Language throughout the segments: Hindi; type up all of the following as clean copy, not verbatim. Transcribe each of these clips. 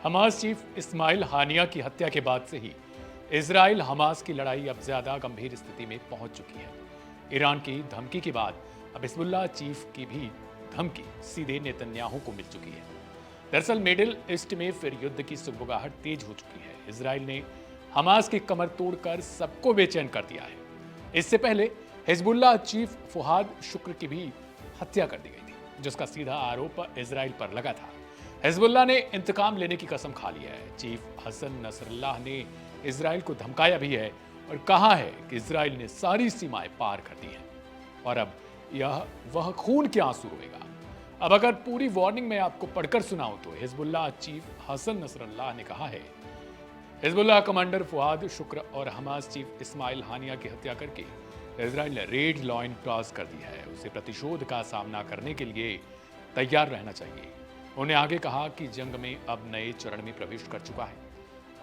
हमास चीफ इस्माइल हानिया की हत्या के बाद से ही इजराइल हमास की लड़ाई अब ज्यादा गंभीर स्थिति में पहुंच चुकी है। ईरान की धमकी के बाद अब हिजबुल्लाह चीफ की भी धमकी सीधे नेतन्याहू को मिल चुकी है। दरअसल मिडिल ईस्ट में फिर युद्ध की सुगबुगाहट तेज हो चुकी है। इजराइल ने हमास की कमर तोड़कर सबको बेचैन कर दिया है। इससे पहले हिजबुल्लाह चीफ फुहाद शुक्र की भी हत्या कर दी गई थी, जिसका सीधा आरोप इजराइल पर लगा था। हिजबुल्लाह ने इंतकाम लेने की कसम खा लिया है। चीफ हसन नसरल्लाह ने इजराइल को धमकाया भी है और कहा है कि इजराइल ने सारी सीमाएं पार कर दी हैं और अब यह वह खून के आंसू रोएगा। अब अगर पूरी वार्निंग मैं आपको पढ़कर सुनाऊं तो हिजबुल्लाह चीफ हसन नसरल्लाह ने कहा है, हिजबुल्लाह कमांडर फुआद शुक्र और हमास चीफ इस्माइल हानिया की हत्या करके इजराइल ने रेड लाइन क्रॉस कर दी है। उसे प्रतिशोध का सामना करने के लिए तैयार रहना चाहिए। उन्होंने आगे कहा कि जंग में अब नए चरण में प्रवेश कर चुका है।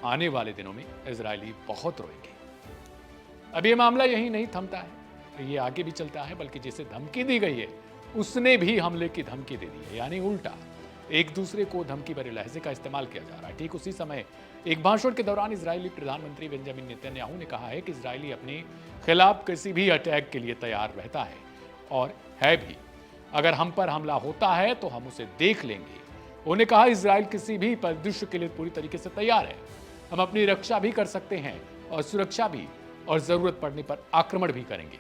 आने वाले दिनों में इजरायली बहुत रोएंगे। अब ये मामला यही नहीं थमता है, ये आगे भी चलता है, बल्कि जिसे धमकी दी गई है उसने भी हमले की धमकी दे दी है, यानी उल्टा एक दूसरे को धमकी भरे लहजे का इस्तेमाल किया जा रहा है। ठीक उसी समय एक भाषण के दौरान इजरायली प्रधानमंत्री बेंजामिन नेतन्याहू ने कहा है कि इजरायली अपने खिलाफ किसी भी अटैक के लिए तैयार रहता है और है भी। अगर हम पर हमला होता है तो हम उसे देख लेंगे। उन्होंने कहा इजराइल किसी भी परिदृश्य के लिए पूरी तरीके से तैयार है। हम अपनी रक्षा भी कर सकते हैं और सुरक्षा भी, और जरूरत पड़ने पर आक्रमण भी करेंगे।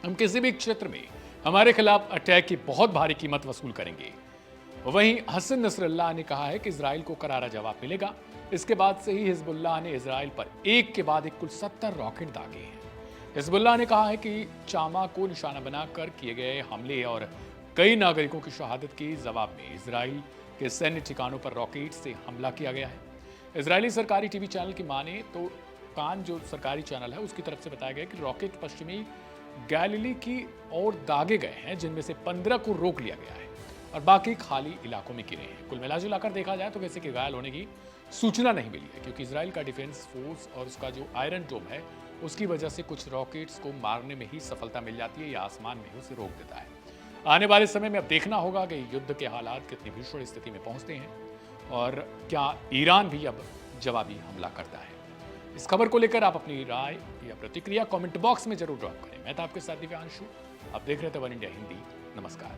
हम किसी भी क्षेत्र में हमारे खिलाफ अटैक की बहुत भारी कीमत वसूल करेंगे। वहीं हसन नसरल्लाह ने कहा है कि इजराइल को करारा जवाब मिलेगा। इसके बाद से ही हिजबुल्लाह ने इजराइल पर एक के बाद एक कुल 70 रॉकेट दागे हैं। हिजबुल्लाह ने कहा है कि चामा को निशाना बनाकर किए गए हमले और कई नागरिकों की शहादत के जवाब में इजराइल के सैन्य ठिकानों पर रॉकेट से हमला किया गया है। इजरायली सरकारी टीवी चैनल की माने तो कान जो सरकारी चैनल है उसकी तरफ से बताया गया कि रॉकेट पश्चिमी गैलिली की ओर दागे गए हैं, जिनमें से 15 को रोक लिया गया है और बाकी खाली इलाकों में गिरे हैं। कुल मिलाजुलाकर देखा जाए तो किसी के घायल होने की सूचना नहीं मिली है, क्योंकि इजराइल का डिफेंस फोर्स और उसका जो आयरन डोम है उसकी वजह से कुछ रॉकेट्स को मारने में ही सफलता मिल जाती है या आसमान में ही उसे रोक देता है। आने वाले समय में अब देखना होगा कि युद्ध के हालात कितनी भीषण स्थिति में पहुंचते हैं और क्या ईरान भी अब जवाबी हमला करता है। इस खबर को लेकर आप अपनी राय या प्रतिक्रिया कमेंट बॉक्स में जरूर ड्रॉप करें। मैं था आपके साथ दिव्यांशु, आप देख रहे थे वन इंडिया हिंदी। नमस्कार।